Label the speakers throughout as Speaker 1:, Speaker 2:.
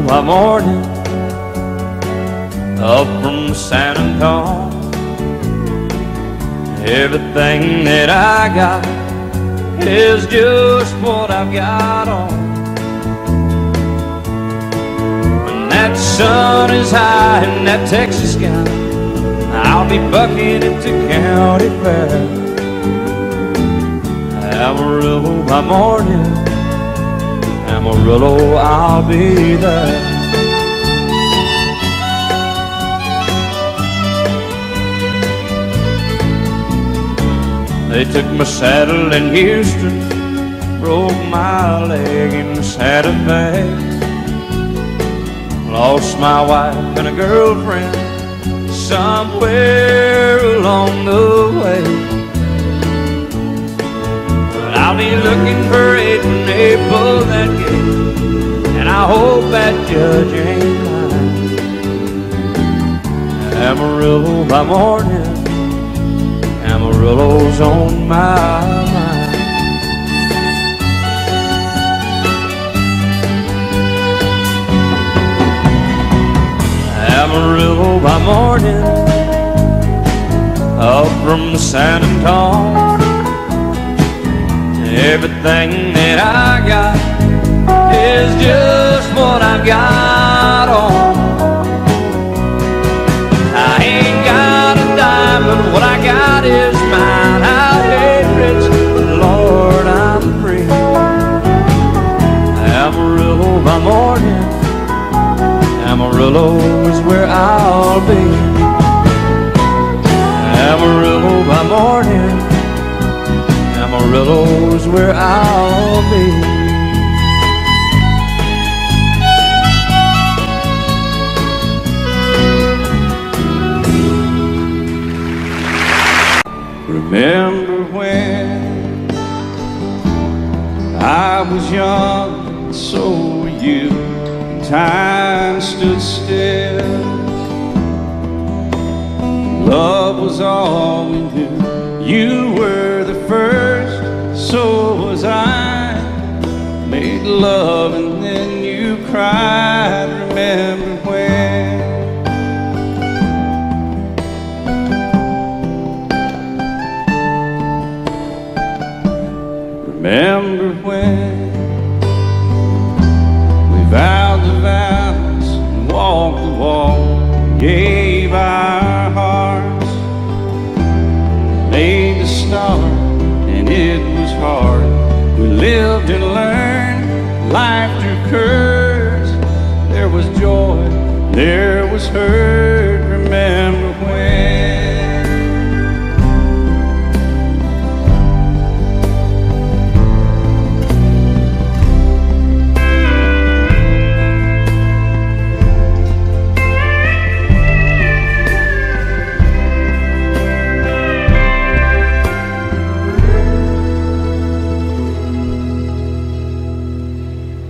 Speaker 1: by morning up from San Antonio. Everything that I got is just what I've got on. When that sun is high in that Texas sky, I'll be bucking at the county fair. Amarillo by morning, Amarillo, I'll be there. They took my saddle in Houston, broke my leg in Santa Fe, lost my wife and a girlfriend somewhere along the way. But I'll be looking for it when they pull that gate, and I hope that judge ain't lying. Amarillo by morning, Amarillo's on my mind. Amarillo by morning up from San Antonio. Everything that I got is just what I've got on. I ain't got a dime, but what I got is mine. I ain't rich, but Lord, I'm free. Amarillo by morning, Amarillo is where I'll be. Amarillo by morning, Amarillo is where I'll be.
Speaker 2: Remember when I was young, and so were you. Time stood still. Love was all we knew. You were the first, so was I. Made love and then you cried. Remember when? Remember when we vowed the vows and walked the walk, gave our hearts, made the start, and it was hard. We lived and learned, life threw curves. There was joy, there was hurt. Remember when?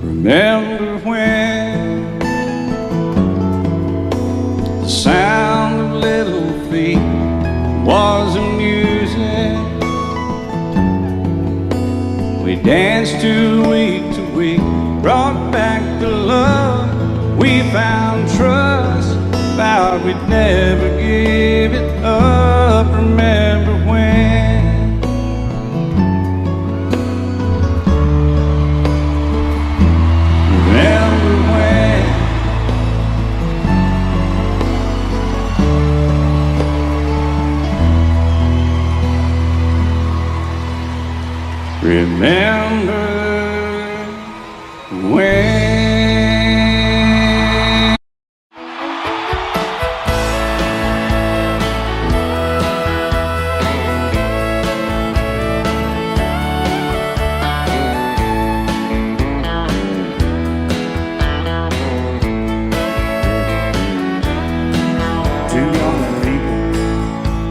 Speaker 2: Remember when the sound of little feet was music? We danced to week, brought back the love. We found trust, vowed we'd never give it up. Remember when? Remember when? Two young people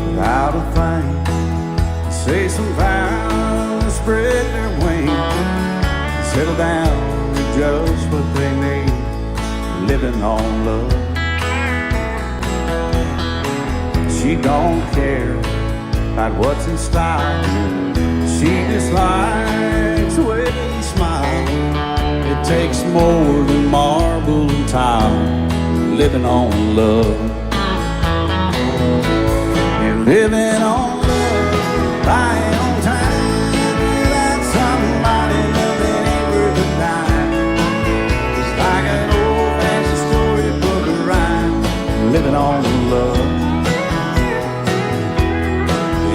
Speaker 2: without a thing, say some vows, spread their wings, settle down to just what they need, living on love. She don't care about what's in style, she just likes the way you smile. It takes more than marble and tile, living on love. And living on love, buying on time, without somebody loving ain't worth a dime. It's like an old-fashioned storybook of rhyme, living on love.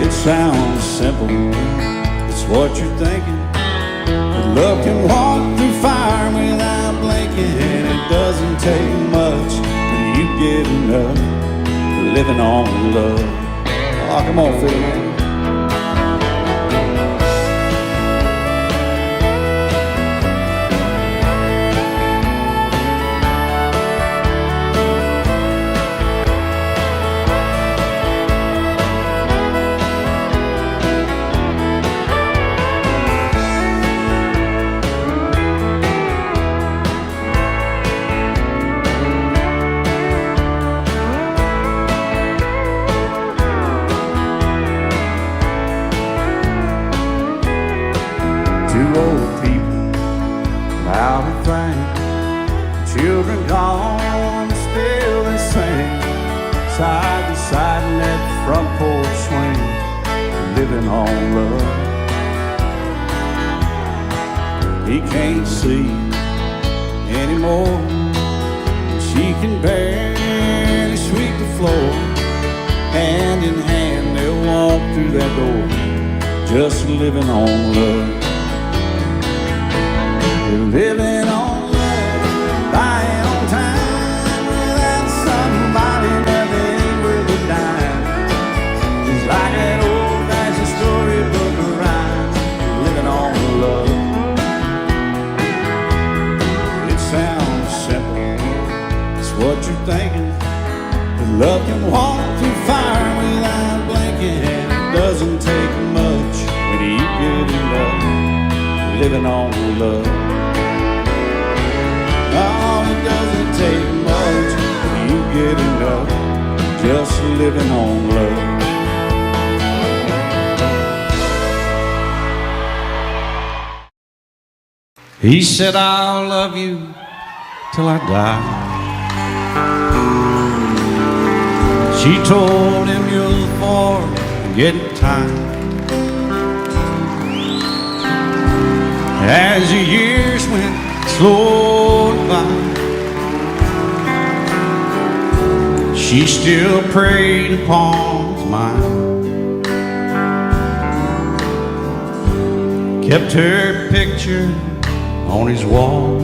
Speaker 2: It sounds simple, it's what you're thinking. But love can walk through fire without blinking, and it doesn't take much when you get enough. Living on love. Oh, come on, Phil, man. Two old people, loud and frank, children gone, still they sing, side by side in that front porch swing, living on love. He can't see anymore, she can barely sweep the floor. Hand in hand they'll walk through that door, just living on love. Living on love, buying on time, without somebody nothing ain't worth a dime. It's like that old-fashioned storybook of rhyme, living on love. It sounds simple, it's what you're thinking. But love can walk through fire without blinking, and it doesn't take much when you get enough. Living on love. Oh, it doesn't take much when you get enough, just living on love. He said, I'll love you till I die. She told him, you'll forget time. As the years went slowly by, she still preyed upon his mind, kept her picture on his wall,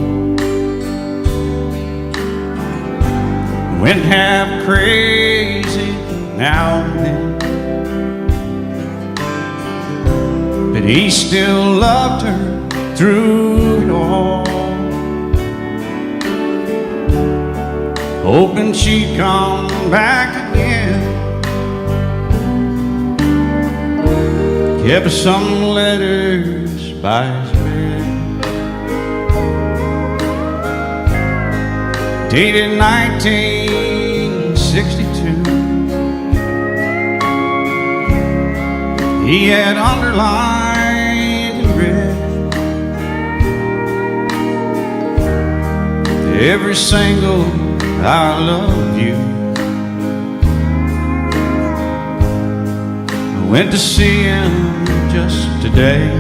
Speaker 2: went half crazy now and then, but he still loved her through it all, hoping she'd come back again. Kept some letters by his bed, dated 1962. He had underlined in red every single I love you. I went to see him just today.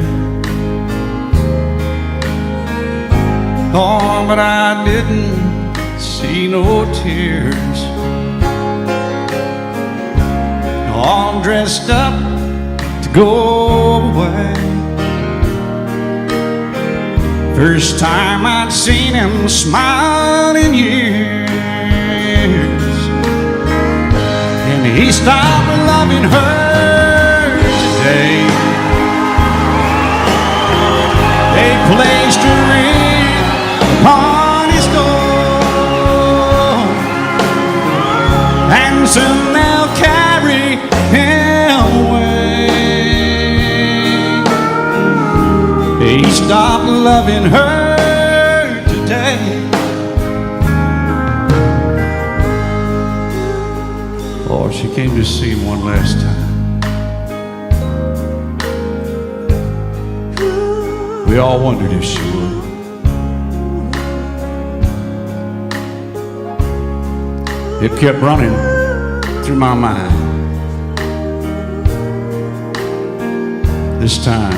Speaker 2: Oh, but I didn't see no tears. All dressed up to go away. First time I'd seen him smile in years, and he stopped loving her today. They placed a ring upon his door, and soon they'll carry him away. He stopped loving her today. Oh, she came to see him one last time. We all wondered if she would. it kept running through my mind. This time,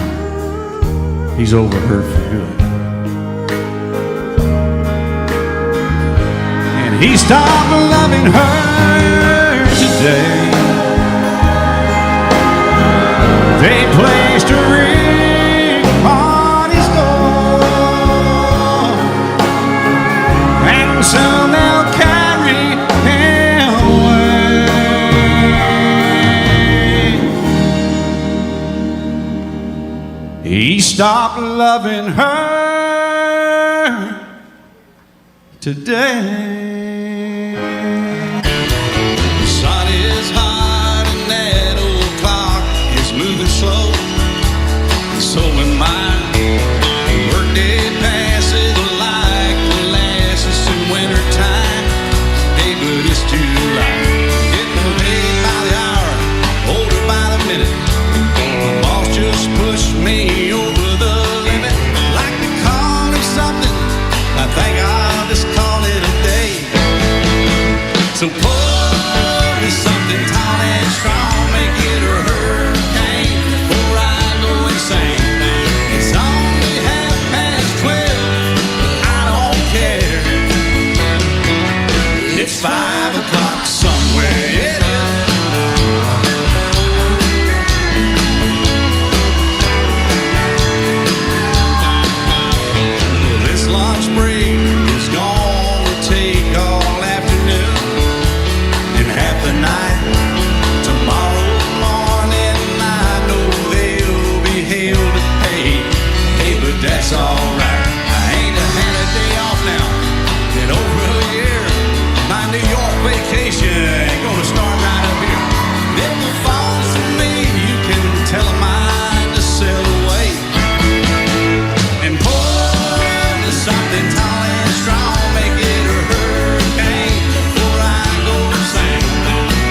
Speaker 2: he's over her for good. And he stopped loving her today. They placed a ring on his door, and soon they'll carry him away. He stopped loving her today. The sun is hot and that old clock is moving slow, so am I. Workday passes like molasses in winter time. Hey, but it's July. Getting paid by the hour, older by the minute. My boss just pushed me over the limit. Like to call it something, I think I'll just call it a day. So pour me something tall and strong, make it a hurricane before I go insane. It's only 12:30, but I don't care. It's 5 o'clock somewhere, yeah. This lunch break is gonna take all afternoon and half the night. Tomorrow morning I know they'll be held to pay. Hey, but that's alright. I ain't had a day off now in over a year. My New York vacation ain't gonna start right up here. If it falls to me, you can tell them mine to sail away. And pour me something tall and strong, make it a hurricane before I go insane.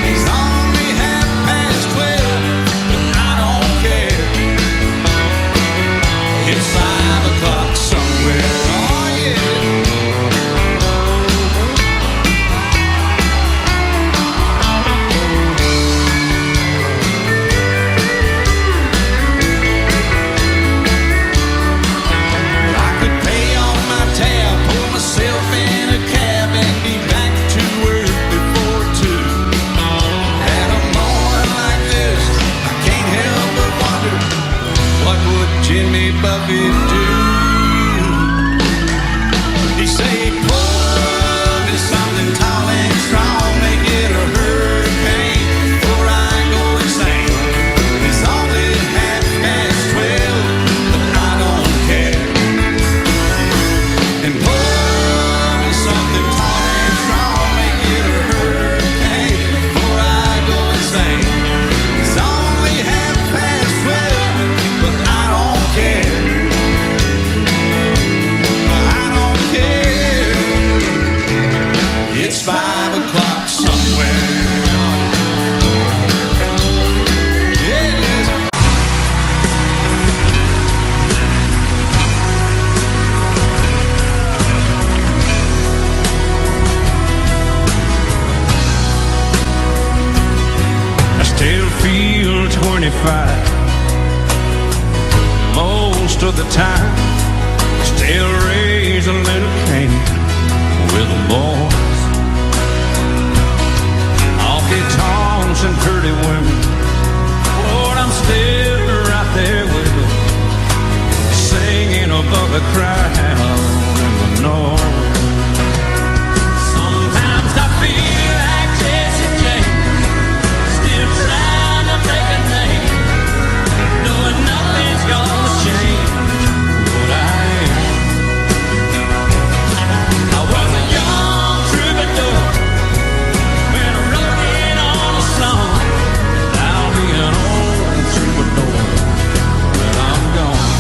Speaker 2: It's only 12:30, but I don't care. It's 5 o'clock somewhere, oh yeah. I could pay on my tab, pull myself in a cab, and be back to work before 2. At a moment like this, I can't help but wonder, what would Jimmy Buffett do? He say, pour me something tall and strong, make it a hurricane before I go insane. It's only 12:30, but I don't care. And pour me something tall and strong, make it a hurricane before I go insane. It's only 12:30, but I don't care. I don't care. It's 5 o'clock somewhere. Yeah, it is. I still feel 25 most of the time. Still raise a little cane with the boys. Honky tonks and pretty women, Lord, I'm still right there with them, singing above the crowd and the noise. Sometimes I feel like Jesse James, still trying to make a name, knowing nothing's gonna change what I am. I was a young troubadour when I wrote it on a song. I'll be an old troubadour when I'm gone.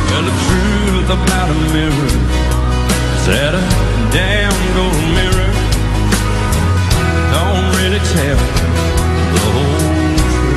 Speaker 2: Well, the truth about a mirror is that a damn gold mirror don't really tell the whole truth.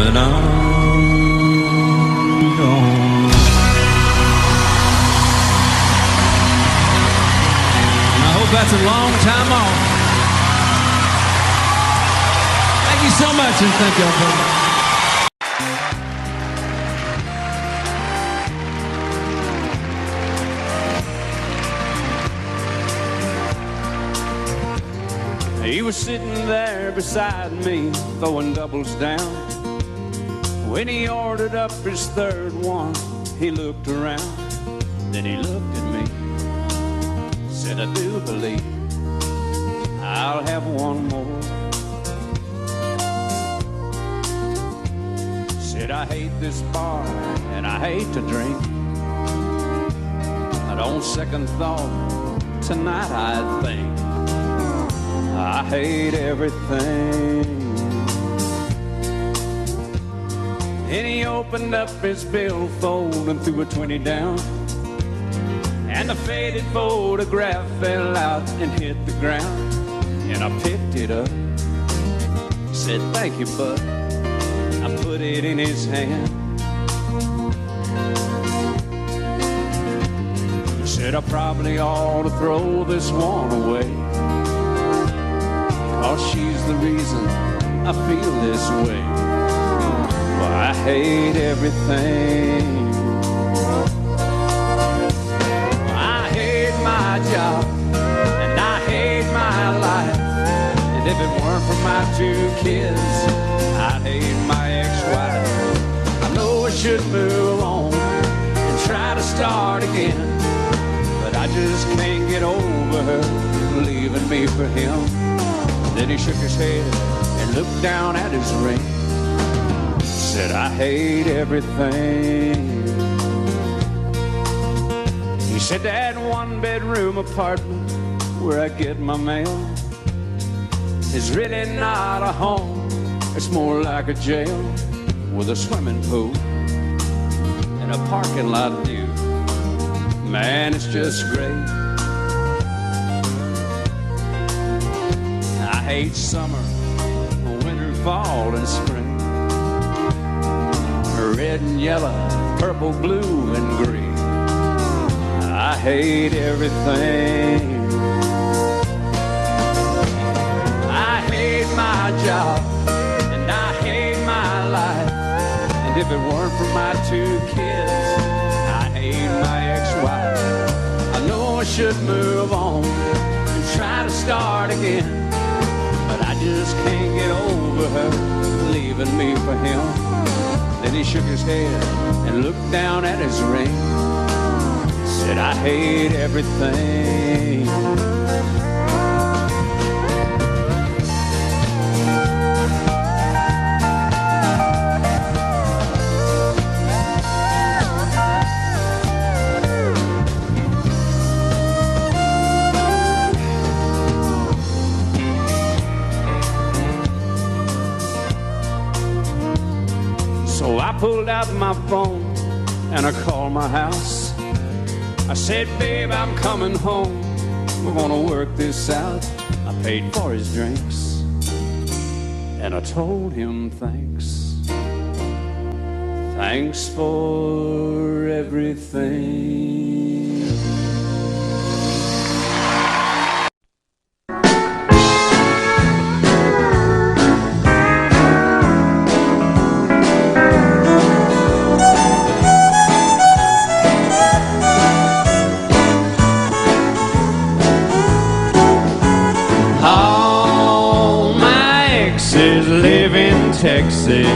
Speaker 1: that I'm gone. And I hope that's a long time off. Thank you so much, and thank y'all for that. He was sitting there beside me, throwing doubles down. When he ordered up his third one, he looked around. Then he looked at me, said, I do believe I'll have one more. Said, I hate this bar and I hate to drink, but on second thought, tonight I think I hate everything. And he opened up his billfold and threw a 20 down, and the faded photograph fell out and hit the ground. And I picked it up, said, thank you, bud. I put it in his hand. Said, I probably ought to throw this one away, 'cause she's the reason I feel this way. Well, I hate everything. I hate my job, and I hate my life. And if it weren't for my 2 kids, I'd hate my ex-wife. I know I should move on and try to start again, but I just can't get over her leaving me for him. Then he shook his head and looked down at his ring, said, I hate everything. He said, that 1-bedroom apartment where I get my mail is really not a home. It's more like a jail with a swimming pool and a parking lot view. Man, it's just great. I hate summer, winter, fall, and spring, red and yellow, purple, blue, and green. I hate everything. I hate my job, and I hate my life. And if it weren't for my 2 kids, I hate my ex-wife. I know I should move on and try to start again, but I just can't get over her leaving me for him. Then he shook his head and looked down at his ring, said, I hate everything. So I pulled out my phone and I called my house. I said, babe, I'm coming home. We're gonna work this out. I paid for his drinks and I told him thanks. Thanks for everything. Live in Texas,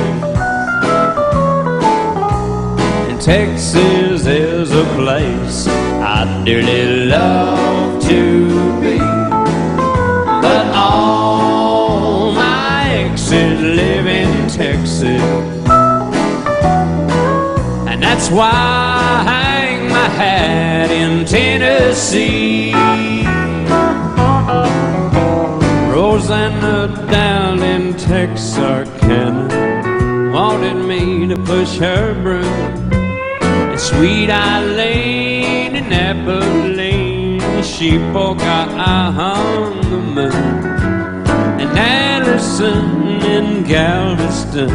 Speaker 1: and Texas is a place I'd dearly love to be. But all my exes live in Texas, and that's why I hang my hat in Tennessee. Rosanna down in Texarkana wanted me to push her broom, and Sweet Eileen in Abilene she broke on the moon, and Anderson in Galveston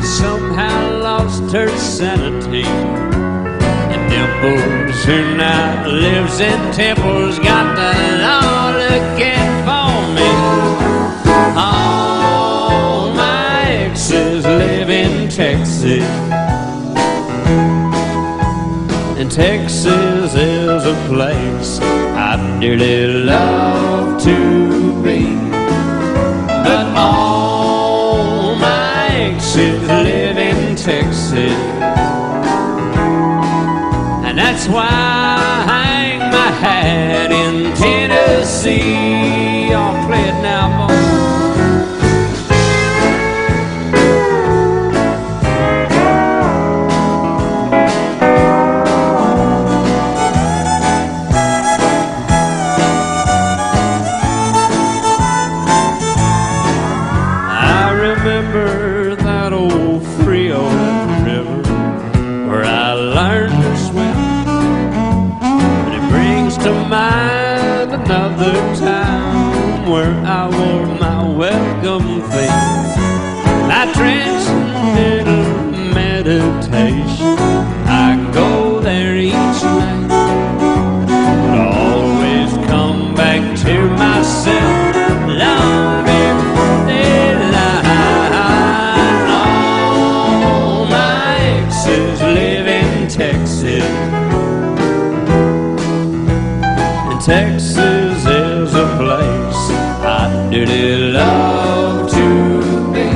Speaker 1: somehow lost her sanity. And Dimples, who now lives in Temple's got the law looking for me. All my exes live in Texas, and Texas is a place I'd dearly love to be. But all my exes live in Texas, and that's why I hang my hat in Tennessee. Y'all play it now, boys. Remember that old Frio river where I learned to swim, and it brings to mind another time where I wore my welcome face. My transcendental meditation, I go there each night, but I always come back to myself long before daylight. Texas, and Texas is a place I'd dearly love to be.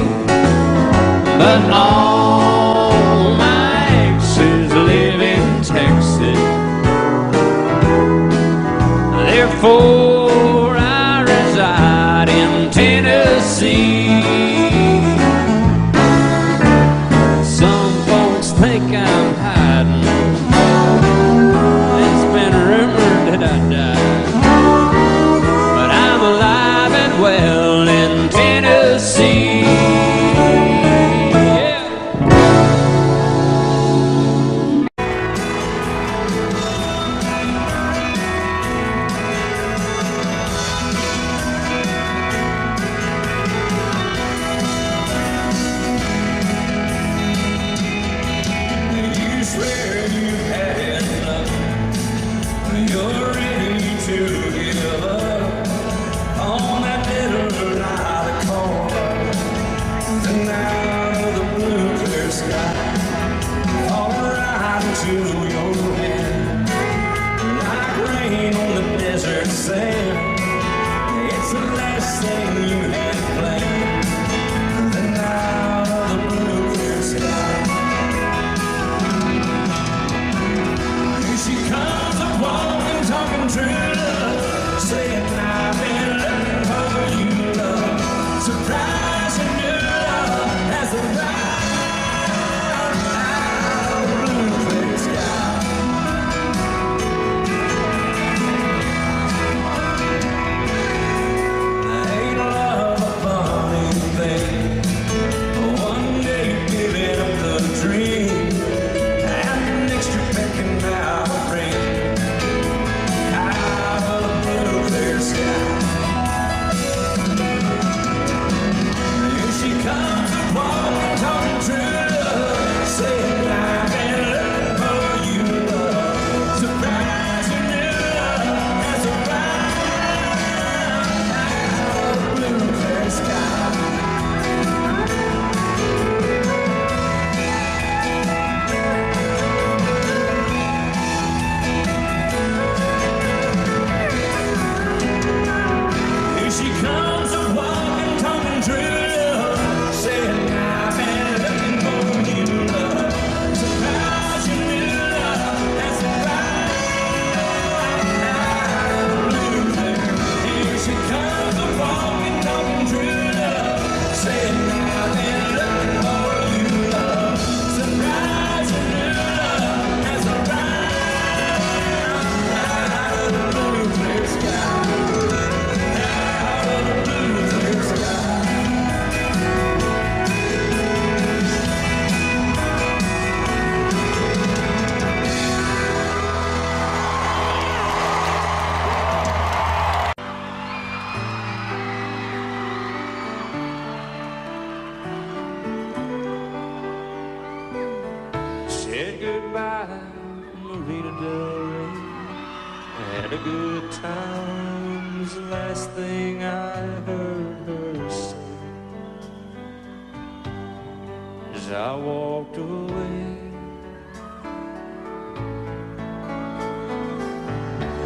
Speaker 1: But all my exes live in Texas, therefore I reside in Tennessee. Some folks think I'm hiding, it's been rumored that I died, but I'm alive and well in Tennessee. Yeah.
Speaker 2: You swear you've had enough, you're ready to give up on that little light of corn. And now the blue clear sky fall right into your hand, like rain on the desert sand. It's the last thing you had planned. And now the blue clear sky, she comes up walking, talking true love, saying I've been looking for you, love. Surprising new love has arrived out of the blue clear sky. Ain't love said goodbye, Marina Del Rey. Had a good time was the last thing I heard her say as I walked away.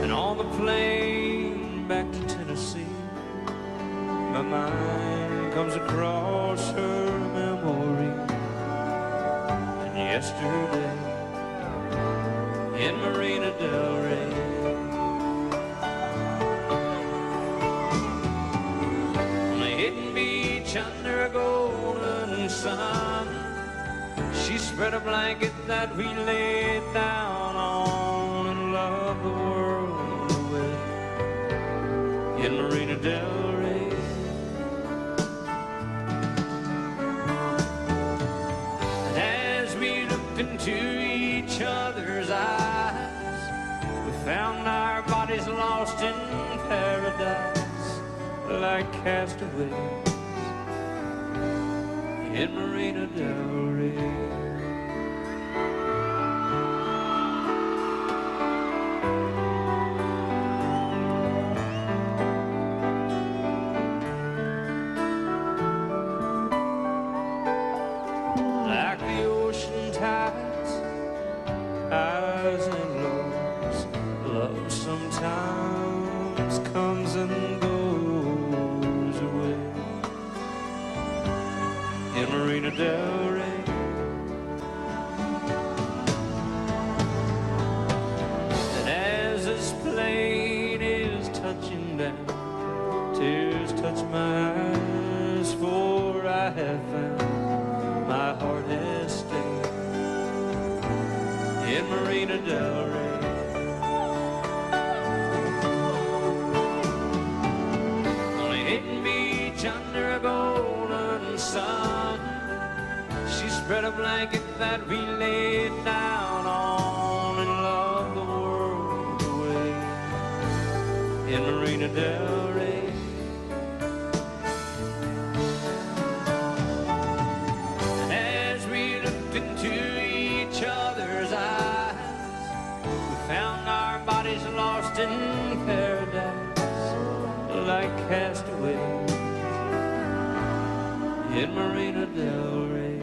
Speaker 2: And on the plane back to Tennessee, my mind comes across her memory. And yesterday in Marina Del Rey, on a hidden beach under a golden sun, she spread a blanket that we laid down on and loved the world away in Marina Del Rey. And as we looked into each other's eyes, we found our bodies lost in paradise like castaways in Marina Del Rey. Like the ocean tides, highs and lows, love sometimes comes and goes away in Marina Del Rey. And as this plane is touching down, tears touch my eyes, for I have found my heart has stayed in Marina Del Rey. On a hidden beach under a golden sun, she spread a blanket that we laid down on and loved the world away in Marina Del Rey. And as we looked into each other's eyes, we found our bodies lost in paradise like castaways in Marina Del Rey.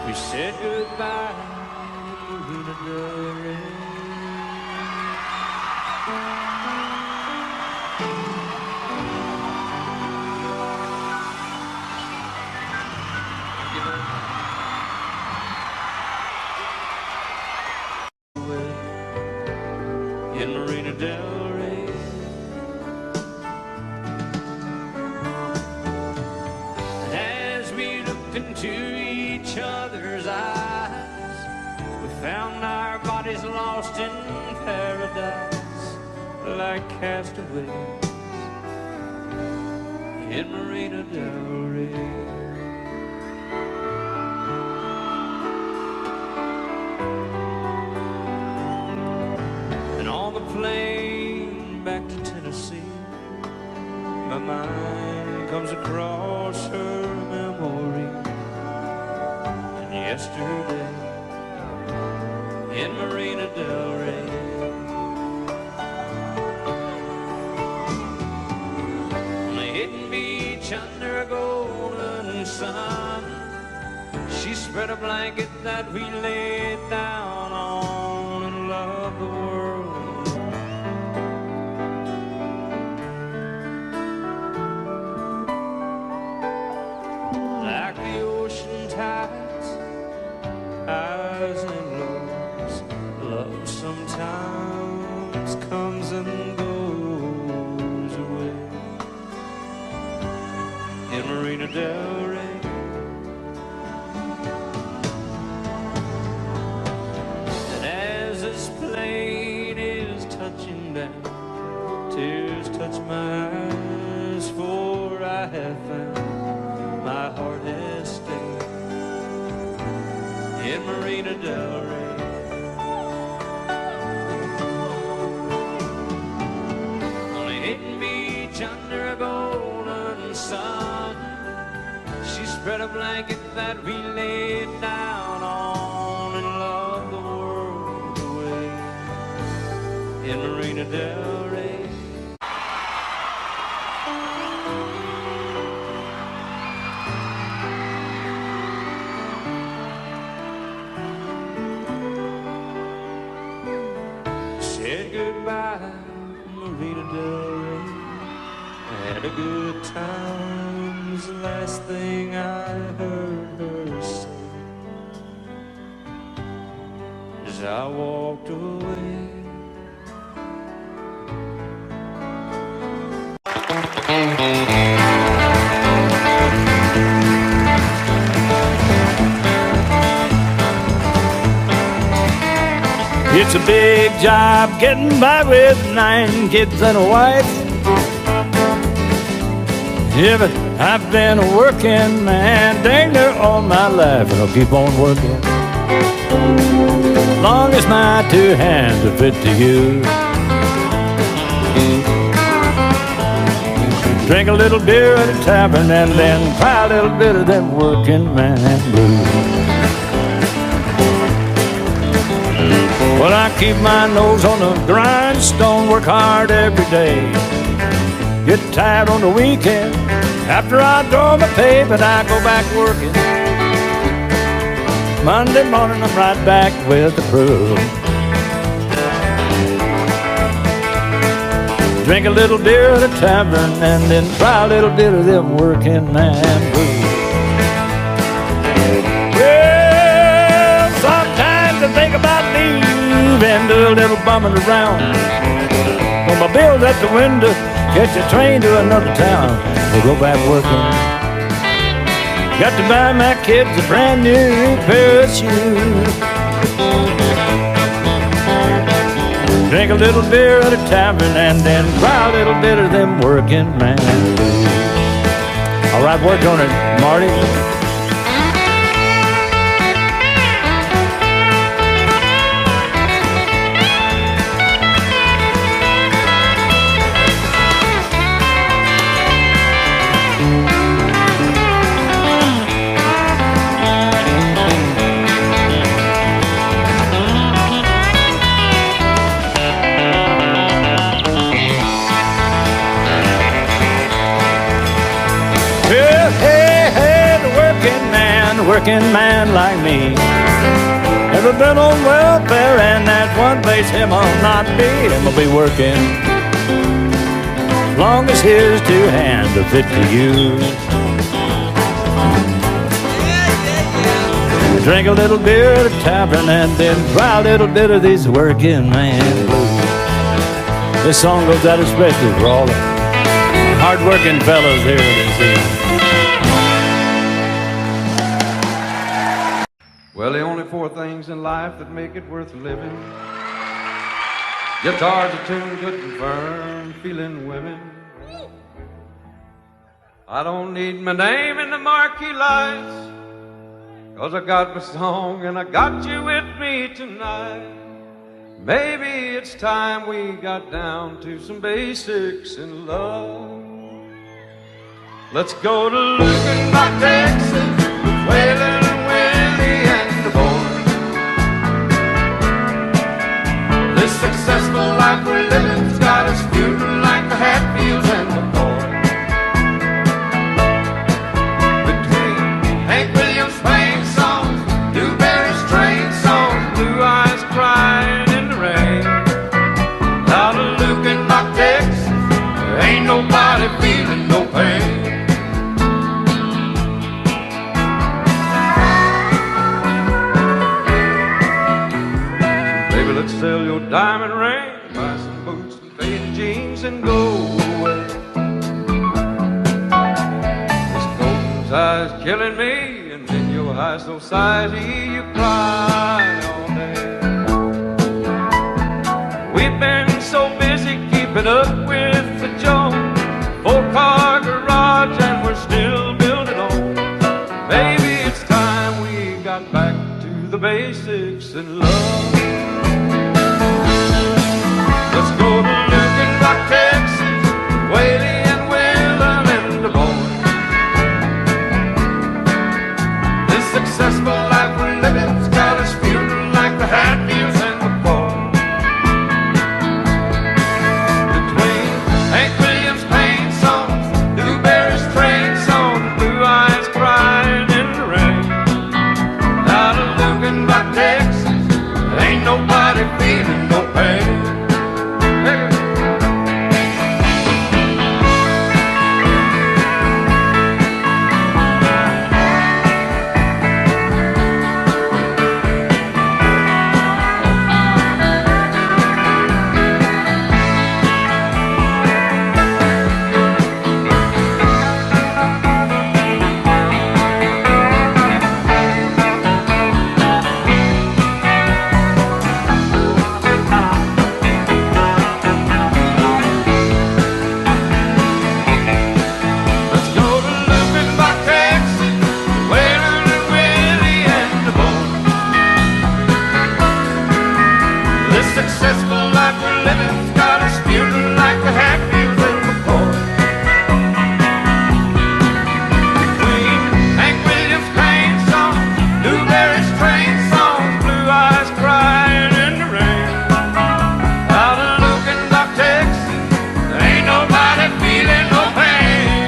Speaker 2: We said goodbye in Marina Del Rey. In Marina Del Rey. And as we looked into each other's eyes, we found our bodies lost in paradise like castaways in Marina Del Rey. On the plane back to Tennessee, my mind comes across her memory. And yesterday in Marina Del Rey, on a hidden beach under a golden sun, she spread a blanket that we laid down on and loved the world. Like the ocean tides, highs and lows, love sometimes comes and goes away in Marina Del Rey. And as this plane is touching down, tears touch my eyes, for I have found my heart has stayed in Marina Del Rey. spread a blanket that we laid down on and loved the world away in Marina Del Rey. Said goodbye, Marina Del Rey. Had a good time was the last thing I heard her say as I walked away. It's a big job getting by with 9 kids and a wife. Yeah, but I've been a working man dang near all my life, and I'll keep on working long as my 2 hands are fit to use. Drink a little beer at a tavern and then cry a little bit of them working man blues. Well, I keep my nose on the grindstone, work hard every day. Get tired on the weekend after I draw my pay, but I go back working. Monday morning I'm right back with the crew. Drink a little beer at a tavern and then try a little bit of them working man blues. Well, sometimes I think about leaving, do a little bumming around. When my bill's at the window, catch a train to another town, we'll go back working. Got to buy my kids a brand new pair of shoes. Drink a little beer at a tavern and then cry a little bit of them working man blues. All right, work on it, Marty. Working man like me never been on welfare, and that's one place him I'll not be. Him will be working long as his 2 hands are fit to use. Drink a little beer at a tavern and then try a little bit of these working man blues. This song goes out especially for all the hard-working fellas here this evening.
Speaker 1: Well, the only 4 things in life that make it worth living: guitars attuned good and firm, feeling women. I don't need my name in the marquee lights, 'cause I got my song and I got you with me tonight. Maybe it's time we got down to some basics in love. Let's go to Lukenbach, Texas, with Waylon and Willie and the boys. This successful life we're living's got us feuding like the Hatfields and the boys. Between Hank Williams' swing songs, Newberry's train songs, Blue Eyes crying in the rain. Out of Lukenbach, Texas, there ain't nobody feeling no pain. Let's sell your diamond ring, buy some boots and faded jeans and go away. This golden tide's killing me, and in your high society you cry all day. We've been so busy keeping up with the Jones, 4-car garage and we're still building on. Maybe it's time we got back to the basics in love. Let's go to Lukenbach, Texas, Waylon and Willem and the boys.
Speaker 3: successful life we're living's got us feeling like the Hatfields and McCoy. Between Hank Williams' Crane song, Newberry's train songs, Blue Eyes crying in the rain. Out of Looking Dock, Texas, there ain't nobody feeling no pain.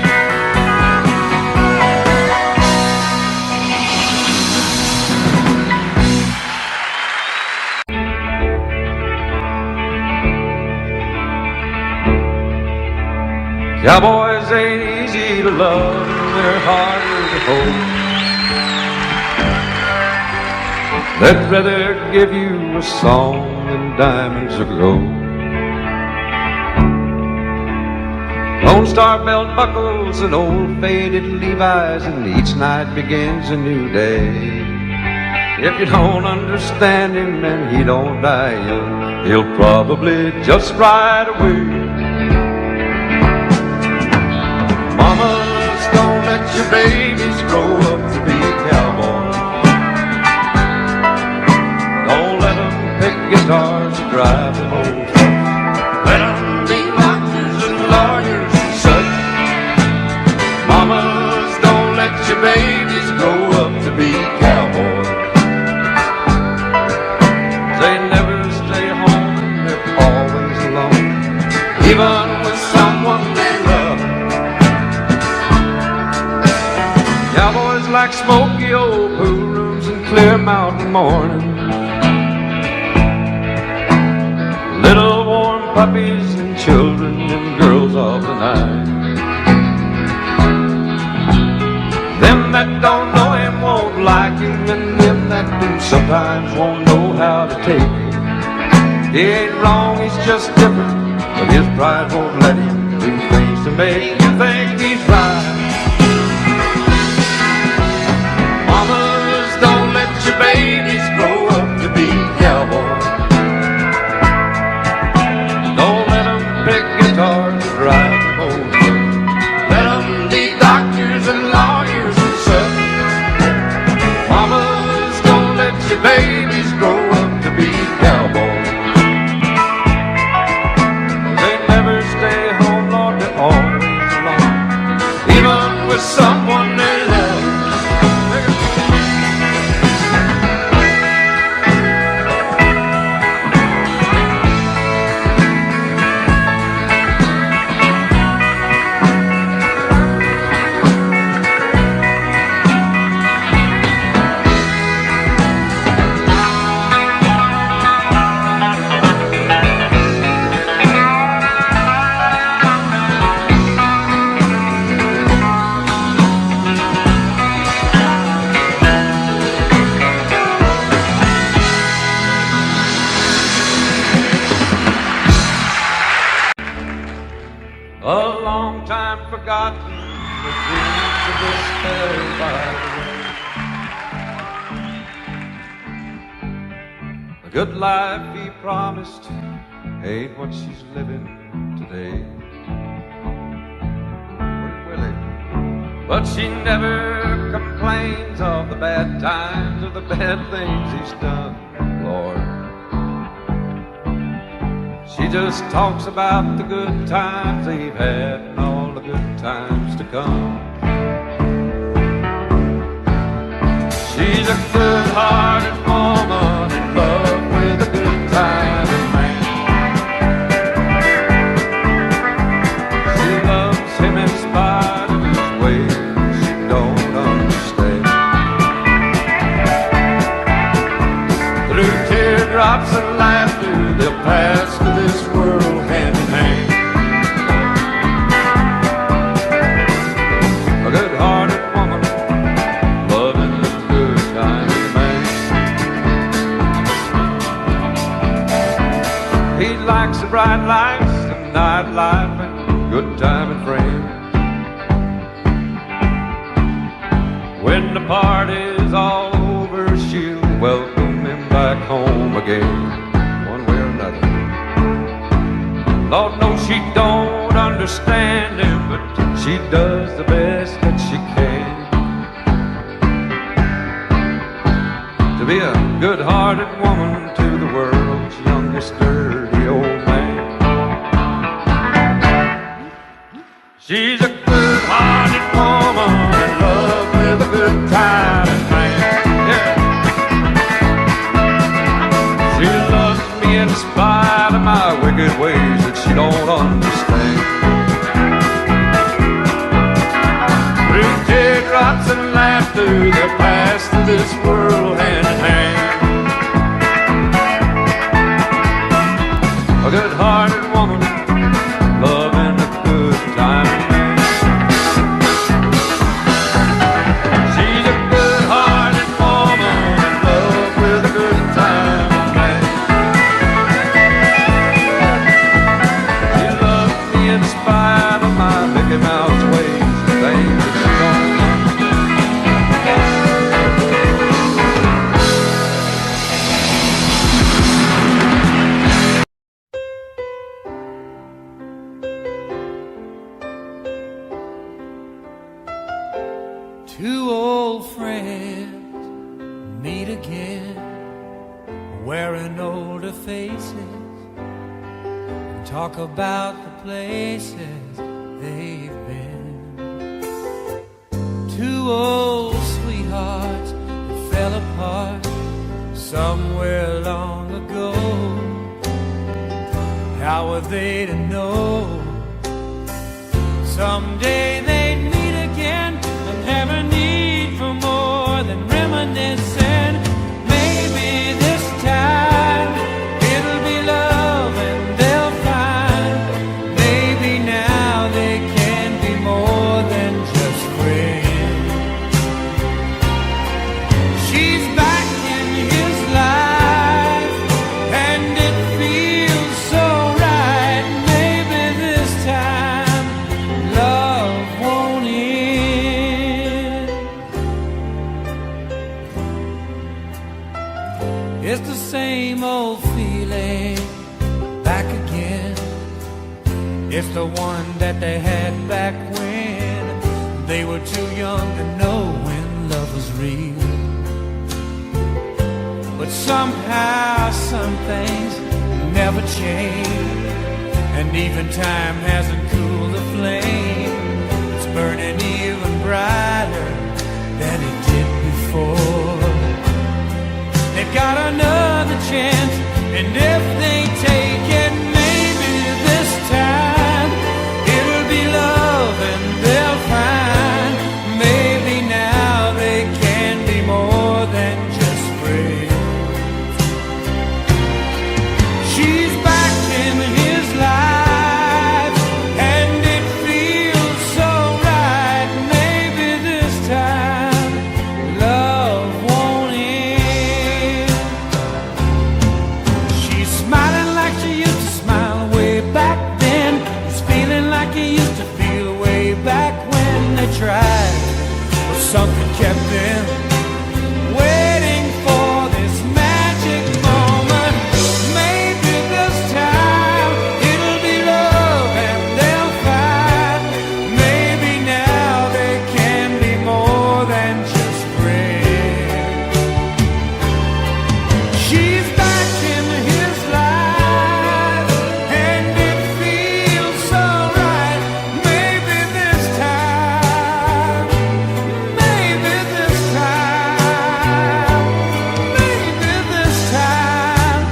Speaker 2: Cowboys ain't easy to love, they're harder to hold. They'd rather give you a song than diamonds or gold. Lone Star belt buckles and old faded Levi's, and each night begins a new day. If you don't understand him and he don't die young, he'll probably just ride away. Mamas, don't let your babies grow up to be cowboys. Don't let them pick guitars and drive them old trucks. Let them be doctors and lawyers and such. Mamas, don't let your babies grow up to be cowboys. They never stay home and they're always alone, even with someone they love. Cowboys like smoky old pool rooms and clear mountain mornings, little warm puppies and children and girls of the night. Them that don't know him won't like him, and them that do sometimes won't know how to take him. He ain't wrong, he's just different, but his pride won't let him do things to make you think he's right. Mamas, don't let your babies grow up to be cowboys. Don't let them pick guitars and drive them old trucks. Let them be doctors and lawyers and such. Mamas, don't let your babies grow up to be cowboys. They never stay home, Lord, they're always alone, even with someone they love. A long time forgotten, the dreams of despair by the way. The good life he promised ain't what she's living today. Willie. But she never complains of the bad times or the bad things he's done, Lord. She just talks about the good times they've had and all the good times to come. She's a good-hearted woman in love with a good-timing man. She loves him in spite of his ways she don't understand. Through teardrops and laughter they'll pass to this world hand in hand. A good-hearted woman loving a good-timing man. He likes the bright lights, the nightlife, and good-timing friends. When the party's all over, she'll welcome him back home again. Lord knows she don't understand him, but she does the best that she can. To be a good-hearted woman to the world's youngest girl.
Speaker 3: She's a good-hearted woman in love with a good-timing man. Yeah. She loves me in spite of my wicked ways that she don't understand. Through teardrops and laughter, they'll pass through this world hand in hand. A good-hearted woman, loving a good-timing man. She's a good-hearted woman in love with a good-timing man. She loves me in spite of my Mickey Mouse ways and things that she don't understand.
Speaker 4: Two old friends meet again, wearing older faces, and talk about the places they've been. Two old sweethearts that fell apart somewhere long ago. How were they to know someday they'd meet again and have a need for more than reminiscing? Maybe this time it'll be love and they'll find maybe now they can be more than just friends. She's back in his life and it feels so right. Maybe this time love won't end. It's the same old feeling back again. It's the one that they had back when they were too young to know when love was real. But somehow some things never change, and even time hasn't cooled the flame. It's burning even brighter than it did before. They've got another chance, and if they take it, maybe this time it'll be love and they'll find maybe now they can be more than just friends. She's back in his life and it feels so right. Maybe this time love won't end. She's smiling like she used to smile way back then. He's feeling like he used to feel way back when they tried, but something kept them waiting for this magic moment. Maybe this time it'll be love and they'll find maybe now they can be more than just friends. She's back in his life and it feels so right. Maybe this time, maybe this time, maybe this time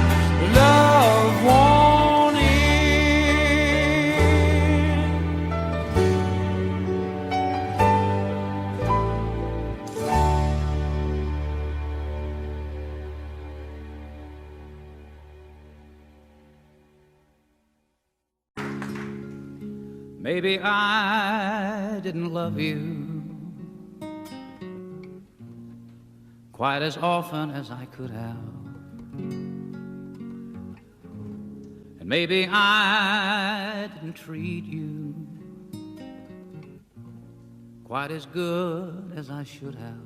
Speaker 4: love won't end.
Speaker 1: Maybe I didn't love you quite as often as I could have. And maybe I didn't treat you quite as good as I should have.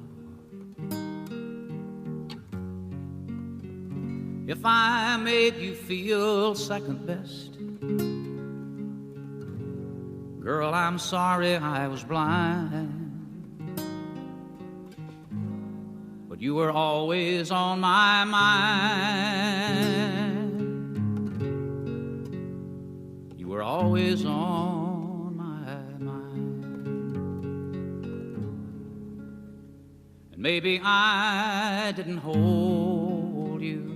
Speaker 1: If I made you feel second best, girl, I'm sorry I was blind. But you were always on my mind. You were always on my mind.
Speaker 2: maybe I didn't hold you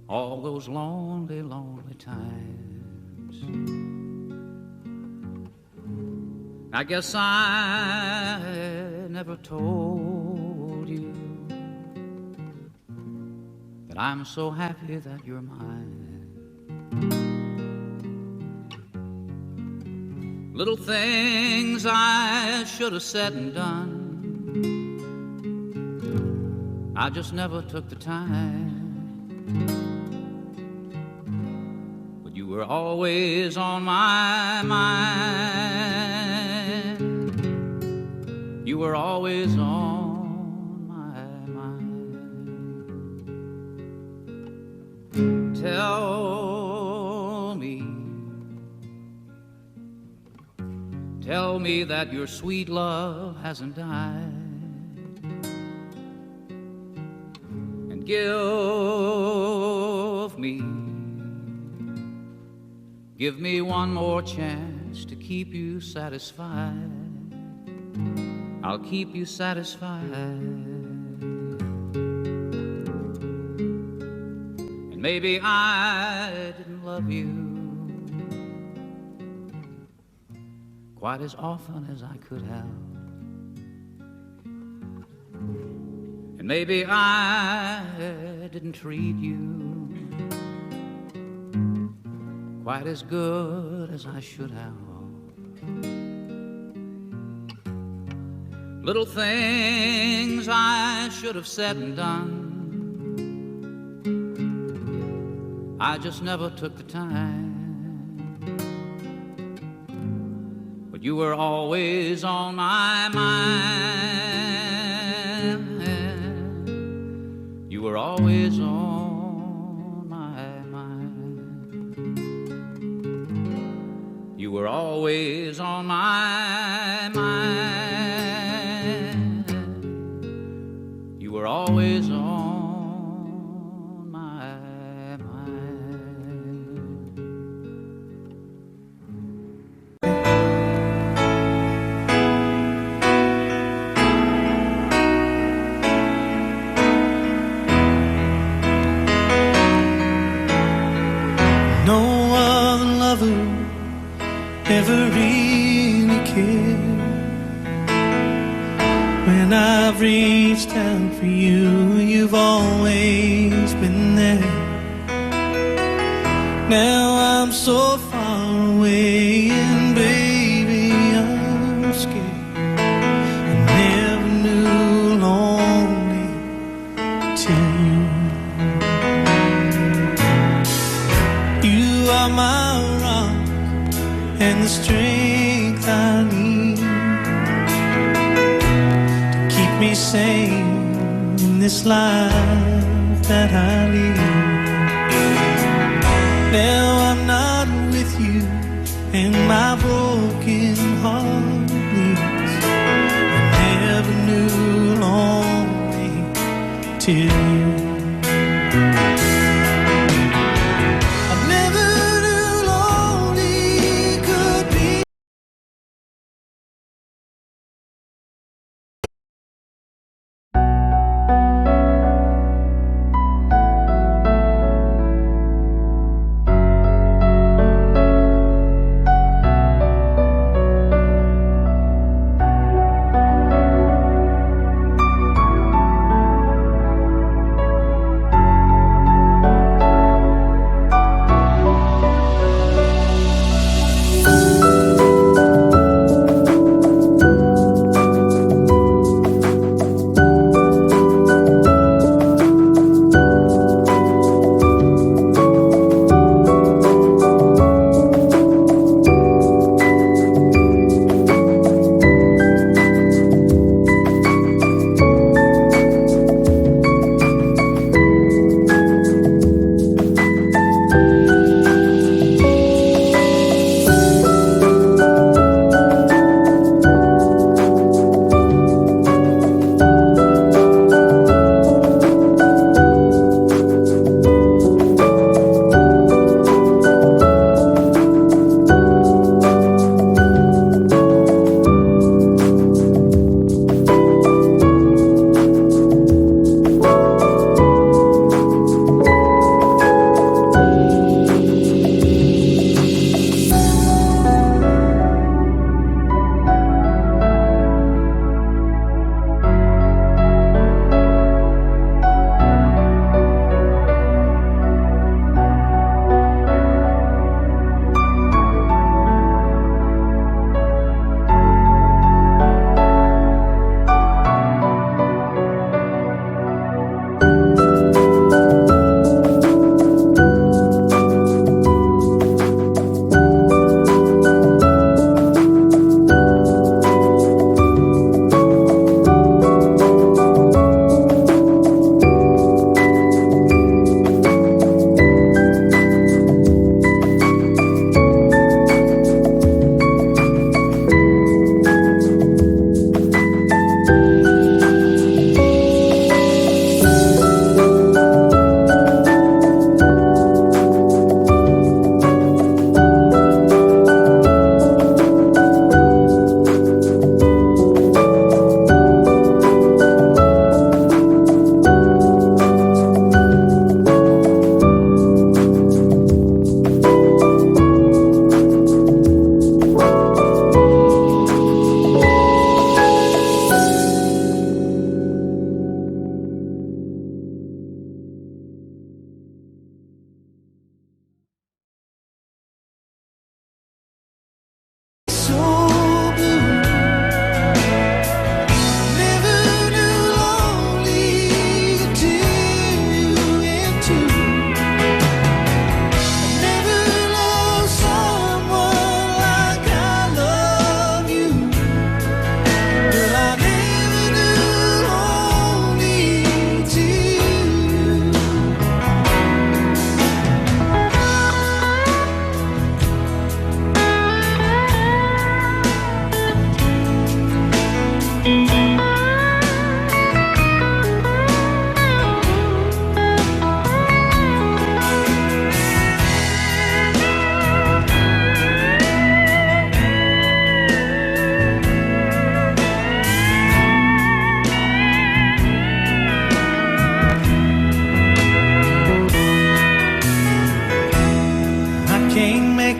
Speaker 2: all those lonely, lonely times. I guess I never told you that I'm so happy that you're mine. Little things I should have said and done, I just never took the time. But you were always on my mind. You were always on my mind. Tell me that your sweet love hasn't died, and give me one more chance to keep you satisfied. I'll keep you satisfied. And maybe I didn't love you quite as often as I could have. And maybe I didn't treat you quite as good as I should have. Little things I should have said and done, I just never took the time. You were always on my mind. You were always on my mind. You were always on my mind. You were always on my mind.
Speaker 5: Never really cared. When I've reached out for you, you've always been there. Now I'm so far away, and baby, I'm scared. I never knew lonely till you are my rock and the strength I need to keep me sane in this life that I lead. Now I'm not with you and my broken heart bleeds. I never knew lonely till you.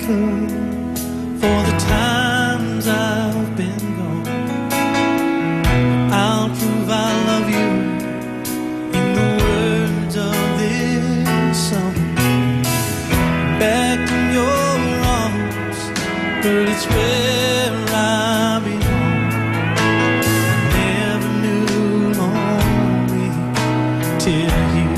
Speaker 5: could for the times I've been gone. I'll prove I love you in the words of this song. Back in your arms, girl, it's where I belong. I never knew lonely till you.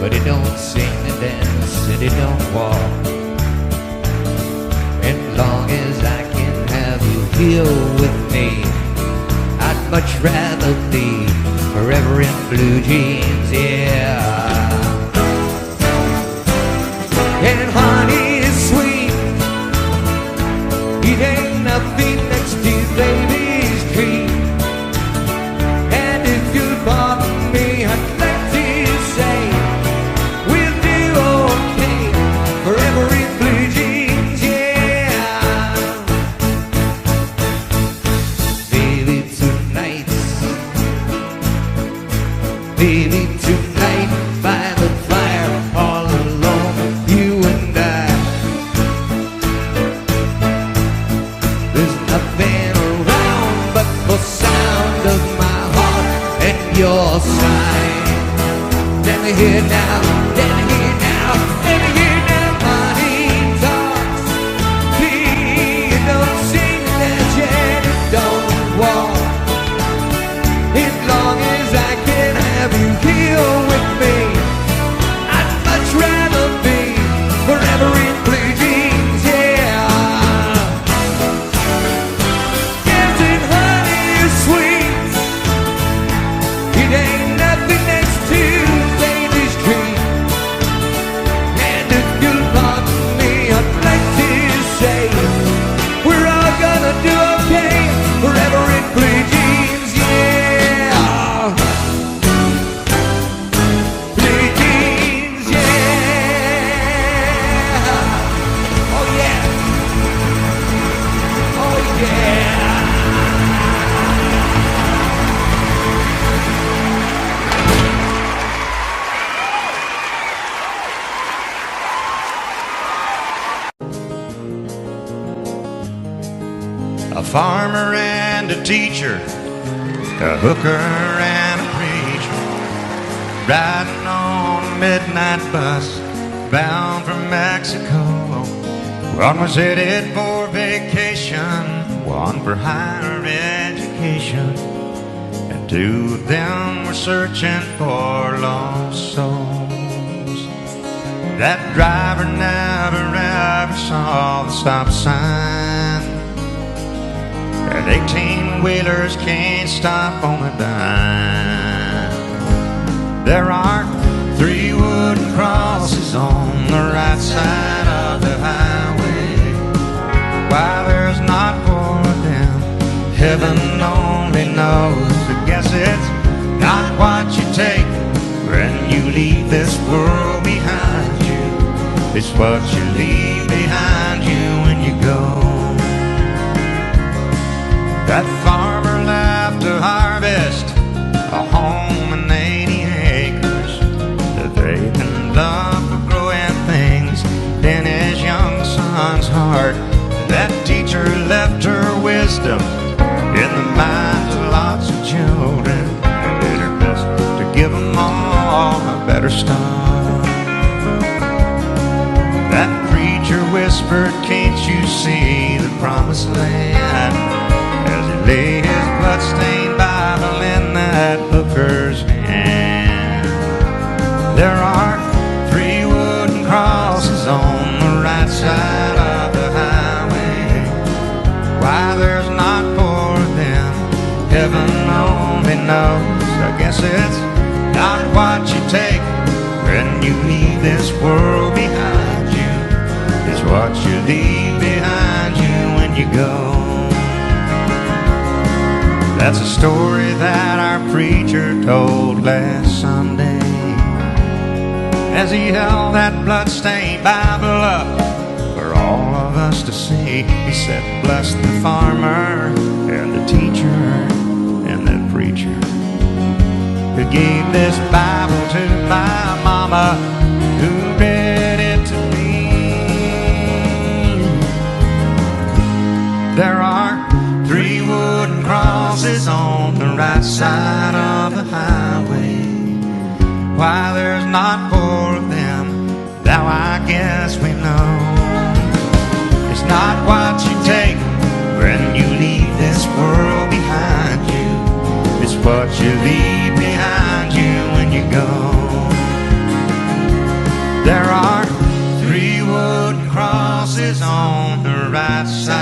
Speaker 6: But it don't sing and dance and it don't walk. As long as I can have you here with me, I'd much rather be forever in blue jeans, yeah. And honey is sweet, it ain't nothing next to baby's dream. And if you bought me, I'd like to say we'll do okay forever in blue jeans, yeah. Baby, tonight by the fire, all alone, you and I. There's nothing around but the sound of my heart and your sigh. Let me hear now, let me hear now, let me hear now. Money talks, please don't sing that yet, it don't walk. As long as I can have you here with me, I'd much rather be forever in blue jeans, yeah. Yes, and honey is sweet, it ain't nothing next to baby's dream. And if you'll pardon me, I'd like to say we're all gonna do okay forever in blue jeans, yeah. Blue jeans, yeah. Oh yeah. Oh yeah.
Speaker 7: A farmer and a teacher, a hooker and a preacher, riding on a midnight bus bound for Mexico. One was headed for vacation, one for higher education, and two of them were searching for lost souls. That driver never ever saw the stop sign, and 18-wheelers can't stop on a dime. There are 3 wooden crosses on the right side of the highway. Why there's not 4 of them, heaven only knows. I guess it's not what you take when you leave this world behind you, it's what you leave behind you when you go. That farmer left to harvest a home and 80 acres that they can love for growing things in his young son's heart. That teacher left her wisdom in the minds of lots of children. I did her best to give them all a better start. That preacher whispered, "Can't you see the promised land?" as he lay his bloodstained Bible in that hooker's hand. There are 3 wooden crosses on the right side of the highway. Why there's not 4 of them, heaven only knows. I guess it's not what you take when you leave this world behind you. It's what you leave behind you when you go. That's a story that our preacher told last Sunday as he held that bloodstained Bible up for all of us to see. He said, "Bless the farmer and the teacher and the preacher who gave this Bible to my mama, who read it to me." There are 3 wooden crosses on the right side of the highway. Why there's not 4 of them, now I guess we know. It's not what you take when you leave this world behind you. It's what you leave behind you when you go. There are 3 wooden crosses on the right side